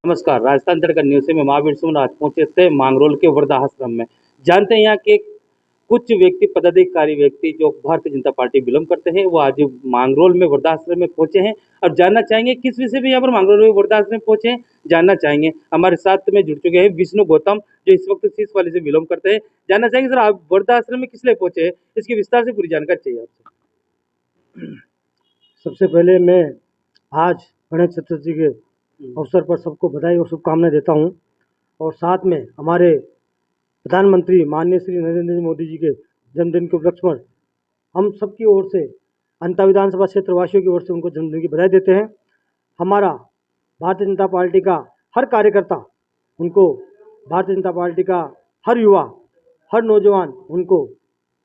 नमस्कार, राजस्थान तड़का न्यूज़ से मैं महावीर सुमन आज पहुंचे थे मांगरोल के वृद्धाश्रम में। जानते हैं यहाँ के कुछ व्यक्ति पदाधिकारी व्यक्ति जो भारतीय जनता पार्टी बिलोंग करते हैं, वो आज मांगरोल में वृद्धाश्रम में पहुंचे हैं। अब जानना चाहेंगे किस विषय में यहाँ पर मांगरोल में वृद्धाश्रम में पहुंचे हैं, जानना चाहेंगे। हमारे साथ में जुड़ चुके हैं विष्णु गौतम, जो इस वक्त शीश वाले से बिलोंग करते हैं। जानना चाहेंगे सर, आप वृद्धाश्रम में किस लिए पहुंचे हैं, इसकी विस्तार से पूरी जानकारी चाहिए आपसे। सबसे पहले मैं आज गणेश चतुर्थी के अवसर पर सबको बधाई और शुभकामनाएं देता हूं, और साथ में हमारे प्रधानमंत्री माननीय श्री नरेंद्र मोदी जी के जन्मदिन के उपलक्ष्य पर हम सबकी ओर से अंता विधानसभा क्षेत्र वासियों की ओर से उनको जन्मदिन की बधाई देते हैं। हमारा भारतीय जनता पार्टी का हर कार्यकर्ता उनको, भारतीय जनता पार्टी का हर युवा, हर नौजवान उनको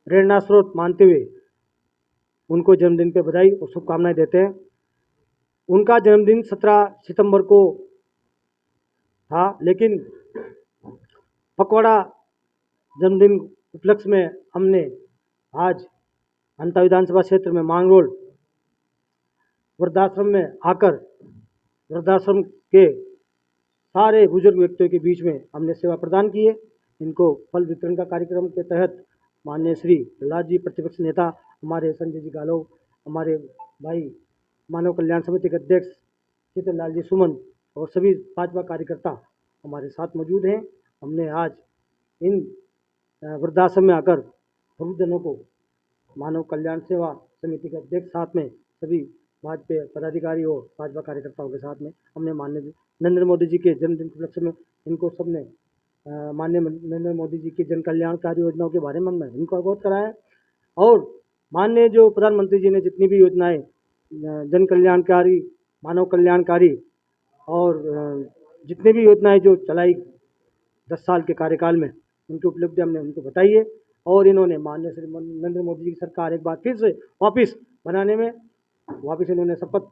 प्रेरणा स्रोत मानते हुए उनको जन्मदिन पे बधाई और शुभकामनाएं देते हैं। उनका जन्मदिन 17 सितंबर को था, लेकिन पकवाड़ा जन्मदिन उपलक्ष्य में हमने आज अंता विधानसभा क्षेत्र में मांगरोल वृद्धाश्रम में आकर वृद्धाश्रम के सारे बुजुर्ग व्यक्तियों के बीच में हमने सेवा प्रदान की है। इनको फल वितरण का कार्यक्रम के तहत माननीय श्री प्रहलाद जी, प्रतिपक्ष नेता हमारे संजय जी गालो, हमारे भाई मानव कल्याण समिति के अध्यक्ष चित्रलाल जी सुमन और सभी भाजपा कार्यकर्ता हमारे साथ मौजूद हैं। हमने आज इन वृद्धाश्रम में आकर वृद्धजनों को मानव कल्याण सेवा समिति के अध्यक्ष साथ में सभी भाजपा पदाधिकारी और भाजपा कार्यकर्ताओं के साथ में हमने माननीय नरेंद्र मोदी जी के जन्मदिन के उपलक्ष्य में इनको सबने माननीय नरेंद्र मोदी जी की जन कल्याणकारी योजनाओं के बारे में हमने इनको अवगत कराया। और माननीय जो प्रधानमंत्री जी ने जितनी भी योजनाएं जन कल्याणकारी, मानव कल्याणकारी और जितनी भी योजनाएं जो चलाई 10 साल के कार्यकाल में, उनकी उपलब्धि हमने उनको बताई है। और इन्होंने माननीय श्री नरेंद्र मोदी जी की सरकार एक बार फिर से वापस बनाने में वापस इन्होंने शपथ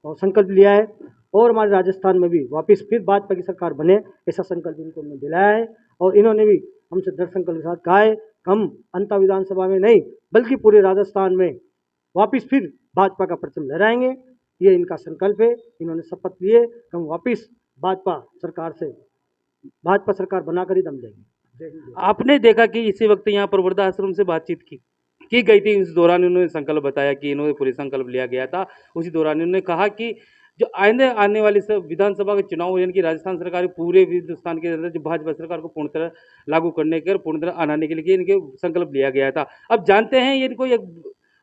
और संकल्प लिया है, और हमारे राजस्थान में भी वापस फिर भाजपा की सरकार बने, ऐसा संकल्प इनको हमने दिलाया है। और इन्होंने भी हमसे दृढ़ संकल्प के साथ कहा है हम अंता विधानसभा में नहीं बल्कि पूरे राजस्थान में वापस फिर भाजपा का परचम लहराएंगे। ये इनका संकल्प है। इन्होंने शपथ लिए कि हम वापस भाजपा सरकार बनाकर ही दम देंगे। आपने देखा कि इसी वक्त यहाँ पर वृद्धाश्रम से बातचीत की गई थी। इस दौरान उन्होंने संकल्प बताया कि इन्होंने पूरी संकल्प लिया गया था। उसी दौरान उन्होंने कहा कि जो आने वाली सब विधानसभा के चुनाव यानी कि राजस्थान सरकार पूरे हिंदुस्तान के अंदर जो भाजपा सरकार को पूर्ण तरह लागू करने के और पूर्ण तरह आने के लिए इनके संकल्प लिया गया था। अब जानते हैं इनको एक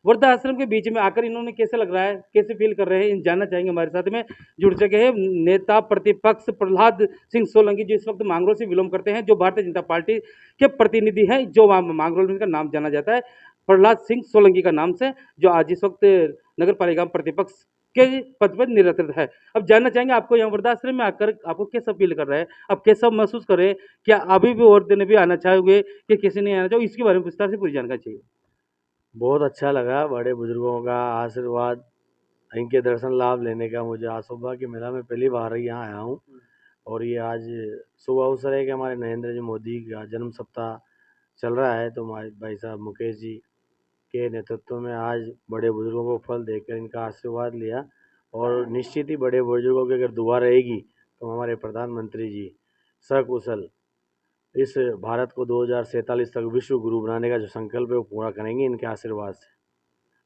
वृद्धाश्रम के बीच में आकर इन्होंने कैसे लग रहा है, कैसे फील कर रहे हैं, जानना चाहेंगे। हमारे साथ में जुड़ चुके हैं नेता प्रतिपक्ष प्रहलाद सिंह सोलंकी, जो इस वक्त मांगरोल से बिलोंग करते हैं, जो भारतीय जनता पार्टी के प्रतिनिधि हैं, जो मांगरोल में का नाम जाना जाता है प्रहलाद सिंह सोलंकी का नाम से, जो आज इस वक्त नगर पालिका प्रतिपक्ष के पद पर निरत है। अब जानना चाहेंगे आपको यहाँ वृद्धाश्रम में आकर आपको कैसा फील कर रहा है, अब कैसा महसूस कर रहे हैं, क्या अभी भी और दिन भी आना चाहोगे कि किसी नहीं आना चाहोगे, इसके बारे में विस्तार से पूरी जानकारी चाहिए। बहुत अच्छा लगा बड़े बुजुर्गों का आशीर्वाद, इनके दर्शन लाभ लेने का मुझे आज सौभाग्य मिला। मैं पहली बार यहाँ आया हूँ, और ये आज शुभ अवसर है कि हमारे नरेंद्र जी मोदी का जन्म सप्ताह चल रहा है, तो हमारे भाई साहब मुकेश जी के नेतृत्व में आज बड़े बुजुर्गों को फल देकर इनका आशीर्वाद लिया। और निश्चित ही बड़े बुजुर्गों की अगर दुआ रहेगी तो हमारे प्रधानमंत्री जी सकुशल इस भारत को 2047 तक विश्व गुरु बनाने का जो संकल्प है वो पूरा करेंगे इनके आशीर्वाद से।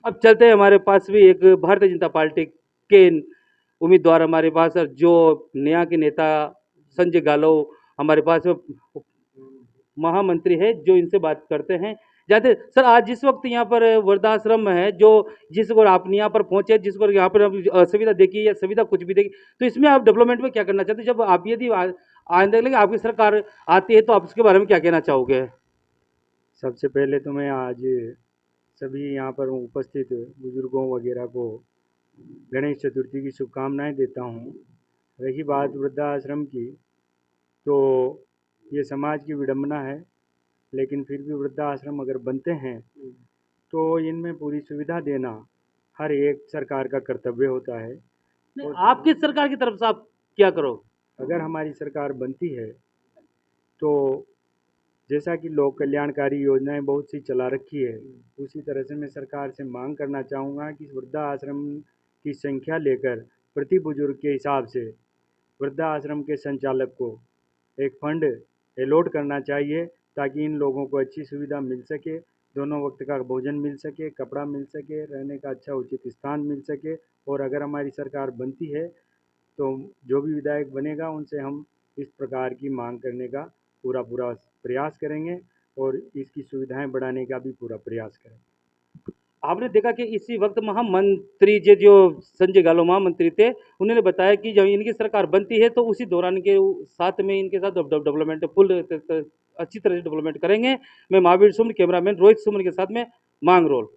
अब चलते हैं, हमारे पास भी एक भारतीय जनता पार्टी के उम्मीदवार हमारे पास, जो नया के नेता संजय गालो हमारे पास महामंत्री है, जो इनसे बात करते हैं। जाते सर, आज जिस वक्त यहाँ पर वृद्धाश्रम है, जो जिस और आप यहाँ पर पहुंचे, जिस पर यहाँ पर असुविधा देखी या सुविधा कुछ भी देखी, तो इसमें आप डेवलपमेंट में क्या करना चाहते हैं? जब आप यदि आने लगे आपकी सरकार आती है तो आप उसके बारे में क्या कहना चाहोगे? सबसे पहले तो मैं आज सभी यहाँ पर उपस्थित बुजुर्गों वगैरह को गणेश चतुर्थी की शुभकामनाएं देता हूँ। रही बात वृद्धाश्रम की, तो ये समाज की विडंबना है, लेकिन फिर भी वृद्धाश्रम अगर बनते हैं तो इनमें पूरी सुविधा देना हर एक सरकार का कर्तव्य होता है। तो आप किस सरकार की तरफ से आप क्या करो? अगर हमारी सरकार बनती है तो जैसा कि लोक कल्याणकारी योजनाएं बहुत सी चला रखी है, उसी तरह से मैं सरकार से मांग करना चाहूँगा कि वृद्धा आश्रम की संख्या लेकर प्रति बुजुर्ग के हिसाब से वृद्धा आश्रम के संचालक को एक फंड अलॉट करना चाहिए, ताकि इन लोगों को अच्छी सुविधा मिल सके, दोनों वक्त का भोजन मिल सके, कपड़ा मिल सके, रहने का अच्छा उचित स्थान मिल सके। और अगर हमारी सरकार बनती है तो जो भी विधायक बनेगा उनसे हम इस प्रकार की मांग करने का पूरा प्रयास करेंगे और इसकी सुविधाएं बढ़ाने का भी पूरा प्रयास करेंगे। आपने देखा कि इसी वक्त महामंत्री जो संजय गालो महामंत्री थे, उन्होंने बताया कि जब इनकी सरकार बनती है तो उसी दौरान के साथ में इनके साथ डेवलपमेंट फुल अच्छी तरह से डेवलपमेंट करेंगे। मैं महावीर सुमन, कैमरामैन रोहित सुमन के साथ में मांग रोल।